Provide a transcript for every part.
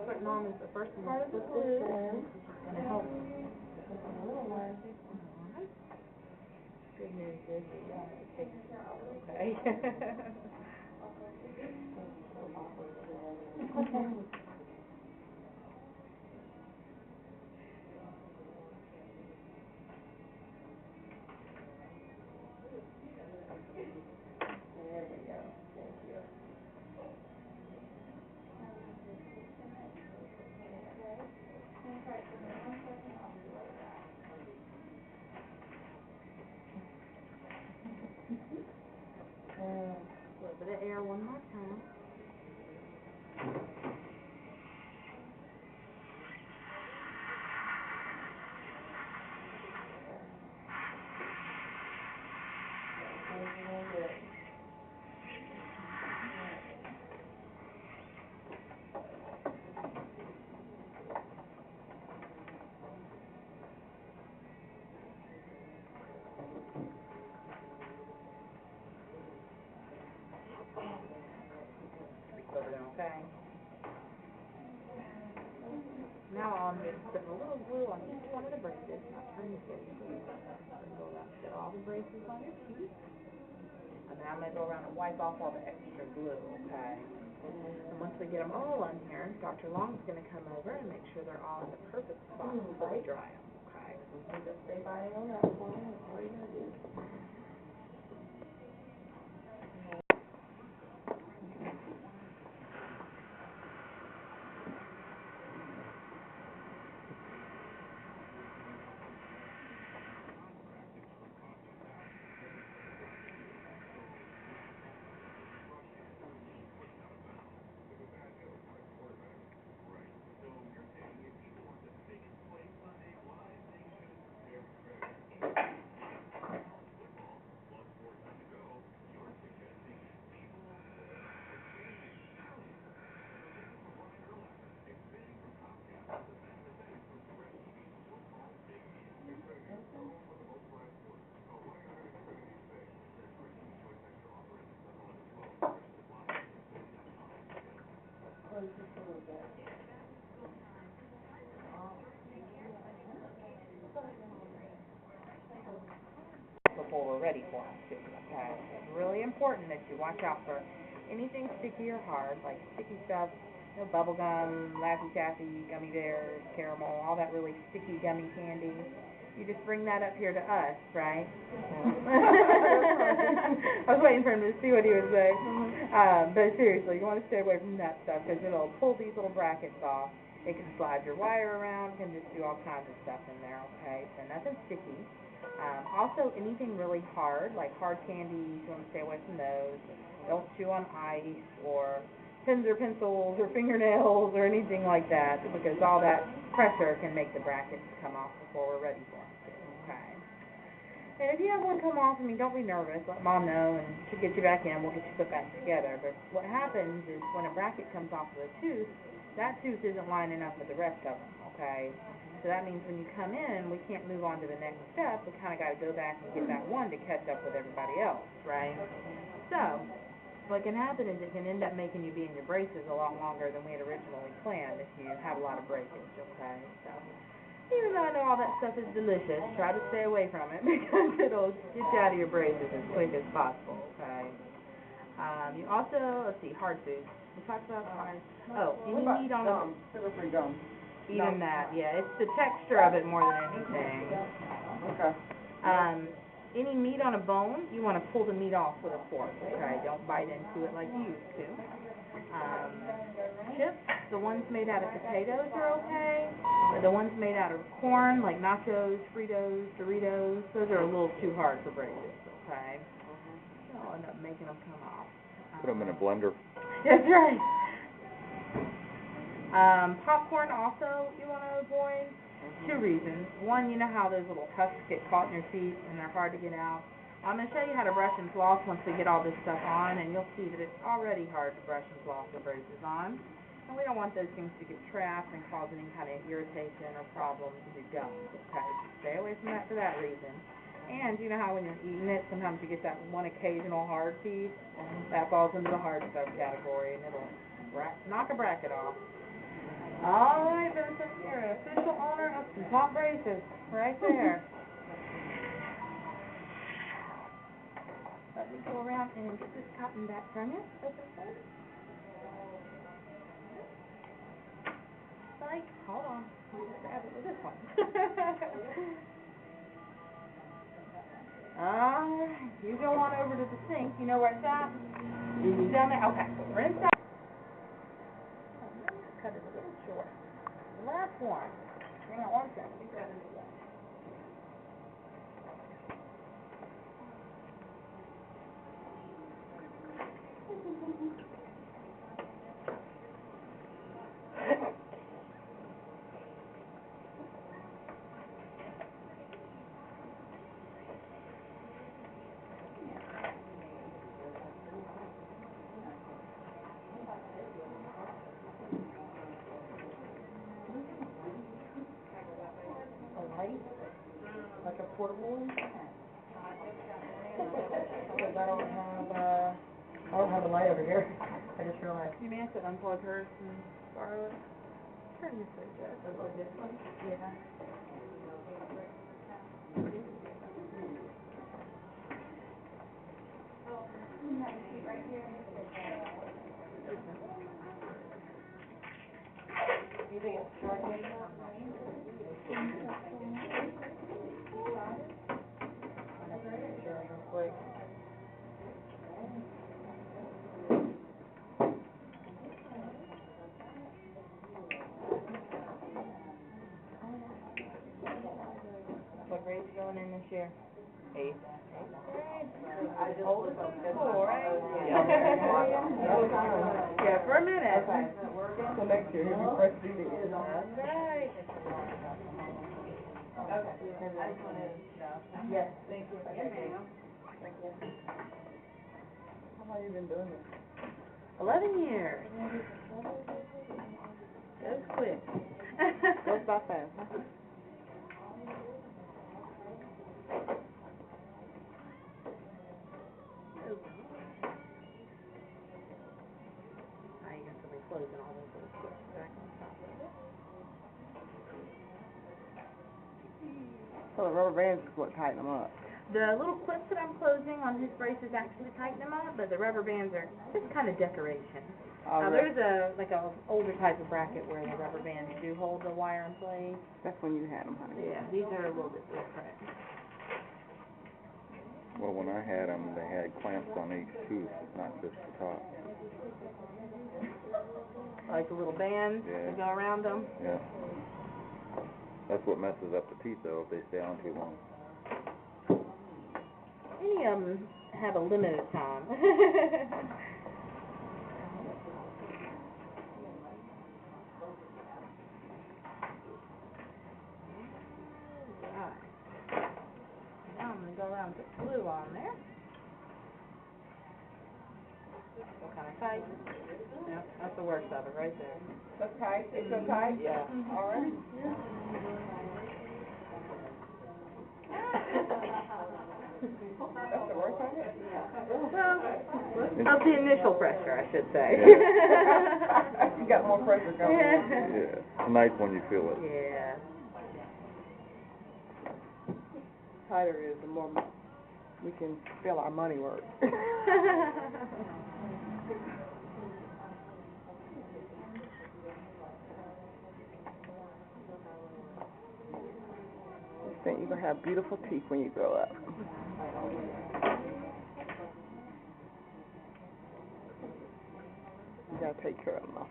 putting on is the first part of the glue, which is going to help with a little while. Good news is that you have to take it out, okay? Okay. There we go. Thank you. A little bit of air one more time. Okay. Now all I'm doing is putting a little glue on each one of the braces, not turning the glue. Go around and get all the braces on your teeth. And then I'm going to go around and wipe off all the extra glue, okay? And once we get them all on here, Dr. Long's going to come over and make sure they're all in the perfect spot before we dry them, okay? Just stay by on that one. That's all you're going to do. Before we're ready for them too, okay? It's really important that you watch out for anything sticky or hard, like sticky stuff, you know, bubble gum, Laffy Taffy, gummy bears, caramel, all that really sticky gummy candy. You just bring that up here to us, right? I was waiting for him to see what he would say. But seriously, you want to stay away from that stuff because it'll pull these little brackets off. It can slide your wire around, can just do all kinds of stuff in there, okay? So nothing sticky. Also, anything really hard, like hard candies, you want to stay away from those. Don't chew on ice or pens or pencils or fingernails or anything like that, because all that pressure can make the brackets come off before we're ready for them. Okay. And if you have one come off, don't be nervous. Let Mom know, and she'll get you back in. We'll get you put back together. But what happens is when a bracket comes off of a tooth, that tooth isn't lining up with the rest of them, okay? So that means when you come in, we can't move on to the next step. We kind of got to go back and get that one to catch up with everybody else, right? So what can happen is it can end up making you be in your braces a lot longer than we had originally planned if you have a lot of breakage, okay? So even though I know all that stuff is delicious, try to stay away from it because it'll get you out of your braces as quick as possible, okay? You also, let's see, hard foods. We talked about hard. Oh, any meat on them. Sugar-free gum. Even that, yeah. It's the texture of it more than anything. Okay. Any meat on a bone, you want to pull the meat off with a fork, okay? Don't bite into it like you used to. Chips, the ones made out of potatoes are okay. But the ones made out of corn, like nachos, Fritos, Doritos, those are a little too hard for braces, okay? I'll end up making them come off. Put them in a blender. That's right. Popcorn also you want to avoid. Two reasons. One, you know how those little husks get caught in your teeth and they're hard to get out. I'm going to show you how to brush and floss once we get all this stuff on, and you'll see that it's already hard to brush and floss the braces on. And we don't want those things to get trapped and cause any kind of irritation or problems with your gums, okay? Stay away from that for that reason. And you know how when you're eating it, sometimes you get that one occasional hard piece? That falls into the hard stuff category, and it'll knock a bracket off. All right, Vincent, you're an official owner of some top braces right there. Let me go around and get this cotton back from you. Like, hold on. I'll just grab it with this one. Alright, you go on over to the sink. You know where it's at? Down there? Okay, so rinse that. Cut it a little short. The last one. Hang on one second. Like a portable one? Because I don't have a light over here. I just realized. You may have to unplug hers and borrow it. Turn this way, Jeff. Unplug this one? Yeah. You think it's charging? Quick. What grade you going in this year? 8th. I just hold it from school, right? Yeah, for a minute. Okay. So next year, you'll be fresh senior. That's right. Okay. Yes, thank you. Okay, ma'am. Thank you. How long have you been doing this? 11 years. Goes quick. Goes by fast, huh? Now you can still be closing all those little clips back on top of it. So the rubber bands is what tighten them up. The little clips that I'm closing on his braces actually tighten them up, but the rubber bands are just kind of decoration. There's a older type of bracket where the rubber bands do hold the wire in place. That's when you had them, honey. Yeah, these are a little bit different. Well, when I had them, they had clamps on each tooth, not just the top. Like the little bands that go around them? Yeah. That's what messes up the teeth, though, if they stay on too long. Any of them have a limited time. Alright. Now I'm going to go around and put glue on there. Still kind of tight. Yep, that's the worst of it right there. That's tight? It's so tight? Yeah. Alright. That's the worst of it? Well, of the initial pressure, I should say. Yeah. You got more pressure going. Yeah. It's nice when you feel it. Yeah. The tighter it is, the more we can feel our money worth. I think you're going to have beautiful teeth when you grow up. You got to take care of them, though.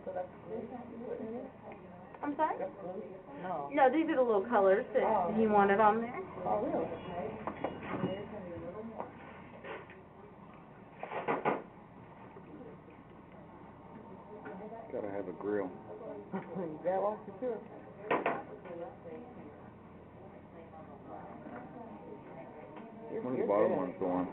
So that's I'm sorry? No. No, these are the little colors that he wanted on there. Oh, really? Gotta have a grill. That wants to too. When the bottom one's going.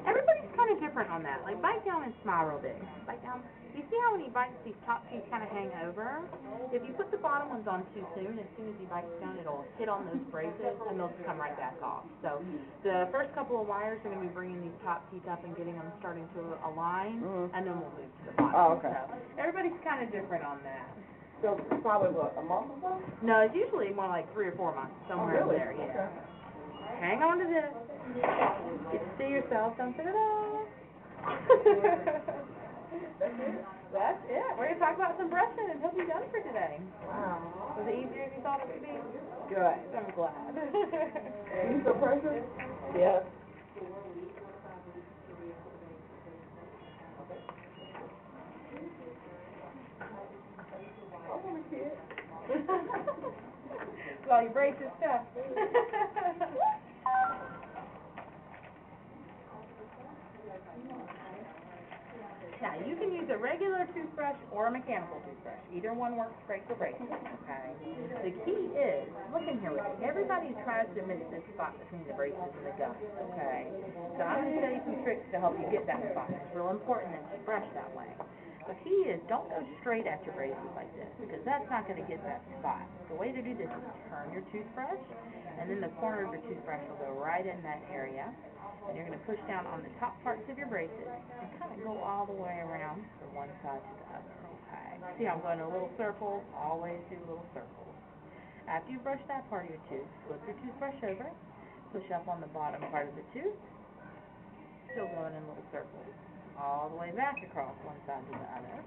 Everybody's kind kind of different on that. Like, bite down and smile real big. Bite down. You see how when he bites, these top teeth kind of hang over? If you put the bottom ones on too soon, as soon as he bites down, it'll hit on those braces, and they'll just come right back off. So the first couple of wires are going to be bringing these top teeth up and getting them starting to align, and then we'll move to the bottom. Oh, okay. So everybody's kind of different on that. So probably what, a month or so? No, it's usually more like 3 or 4 months, somewhere in there, yeah. Okay. Hang on to this. Get to see yourself. Don't put it off. That's it. We're going to talk about some brushing and he'll be done for today. Wow. Was it easier than you thought it would be? Good. I'm glad. You so precious? Yes. I want a kid. With all your braces stuff. Now, you can use a regular toothbrush or a mechanical toothbrush. Either one works great for braces, okay? The key is, look in here with me. Everybody tries to miss this spot between the braces and the gums, okay? So I'm going to show you some tricks to help you get that spot. It's real important that you brush that way. The key is, don't go straight at your braces like this, because that's not going to get that spot. The way to do this is turn your toothbrush, and then the corner of your toothbrush will go right in that area. And you're going to push down on the top parts of your braces and kind of go all the way around from one side to the other, okay? See how I'm going in a little circle, always do little circles. After you brush that part of your tooth, flip your toothbrush over, push up on the bottom part of the tooth, still going in little circles, all the way back across one side to the other.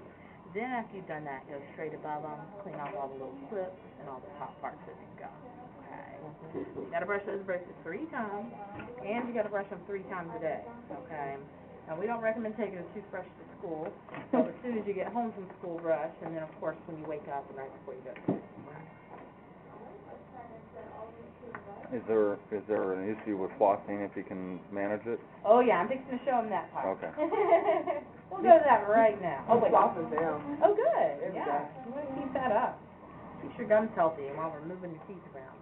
Then after you've done that, go straight above them, clean off all the little clips and all the top parts of your gum. You got to brush those braces 3 times, and you got to brush them 3 times a day, okay? Now, we don't recommend taking a toothbrush to school. So as soon as you get home from school, brush, and then, of course, when you wake up and right before you go to bed. Is there an issue with flossing if you can manage it? Oh, yeah, I'm fixing to show them that part. Okay. We'll go to that right now. Oh, wait. Floss is down. Oh, good. There we Yeah. You want to keep that up. Keeps your gums healthy while we're moving your teeth around.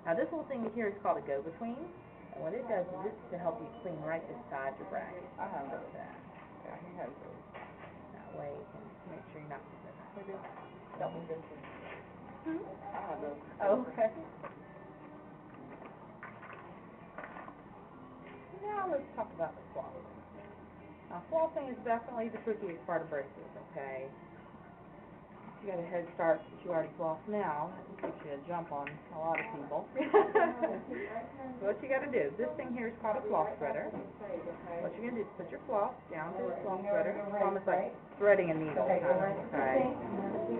Now, this little thing here is called a go-between, and what it does is it's to help you clean right beside your bracket. I have Like those. that. Yeah, he has those. That way you can make sure you're not missing that. Look at that. That was Vincent. I have those. Oh, okay. Now let's talk about the flossing. Now, flossing is definitely the trickiest part of braces, okay? You got a head start since you already floss now. That gives you a jump on a lot of people. So what you got to do, this thing here is called a floss threader. What you're going to do is put your floss down through the floss threader. It's almost like threading a needle, okay?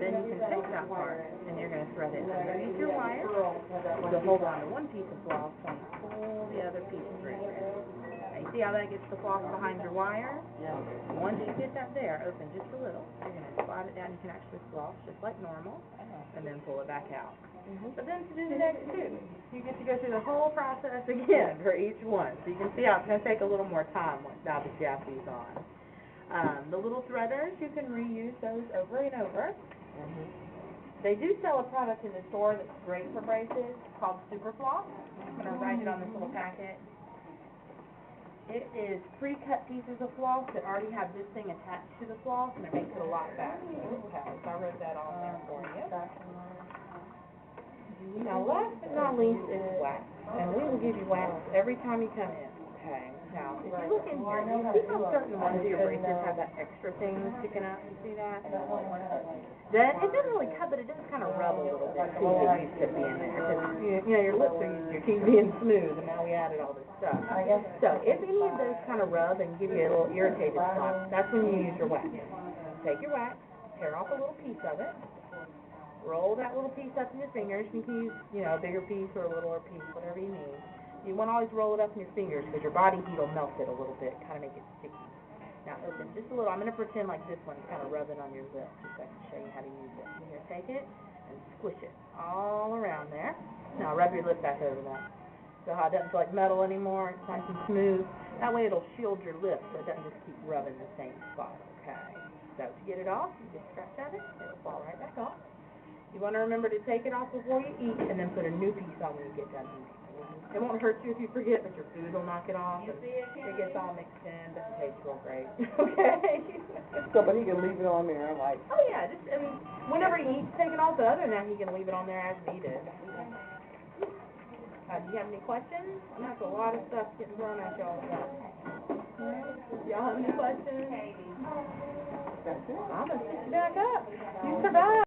Then you can take that part and you're going to thread it underneath your wire. You'll hold on to one piece of floss and pull the other piece through here. Now you see how that gets the floss behind your wire? Yeah. Once you get that there, open just a little, you're going to slide it down. You can actually floss just like normal, and then pull it back out. But then to do the next 2, you get to go through the whole process again for each one. So you can see how it's going to take a little more time now that you have these on. The little threaders, you can reuse those over and over. They do sell a product in the store that's great for braces called Super Floss. I'm going to write it on this little packet. It is pre-cut pieces of floss that already have this thing attached to the floss, and it makes it a lot faster. Okay, so I wrote that on there for you. Now, last but not least is wax, and we will give you wax every time you come in. Okay. Now, if you look in here, you see how certain ones of your braces have that extra thing sticking up. You see that? Then it doesn't really cut, but it does kind of rub a little bit too. It used to be in there because you know your lips are used to your teeth being smooth, and now we added all this stuff. So if any of those kind of rub and give you a little irritated spot, that's when you use your wax. Take your wax, tear off a little piece of it, roll that little piece up in your fingers. You can use, a bigger piece or a littler piece, whatever you need. You want to always roll it up in your fingers because your body heat will melt it a little bit, kind of make it sticky. Now open just a little. I'm going to pretend like this one's kind of rubbing on your lip, just so I can show you how to use it. You're going to take it and squish it all around there. Now rub your lip back over that. So how it doesn't feel like metal anymore. It's nice and smooth. That way it'll shield your lip so it doesn't just keep rubbing the same spot. Okay. So to get it off, you just scratch at it. It'll fall right back off. You want to remember to take it off before you eat, and then put a new piece on when you get done eating. It won't hurt you if you forget, but your food will knock it off. And it gets all mixed in, but it tastes real great. Okay? So, but he can leave it on there, like. Oh, yeah, just, I mean, whenever he eats, take it off, but other than that, he can leave it on there as needed. Do you have any questions? That's a lot of stuff getting thrown at y'all. Y'all have any questions? That's it. I'm gonna sit back up. You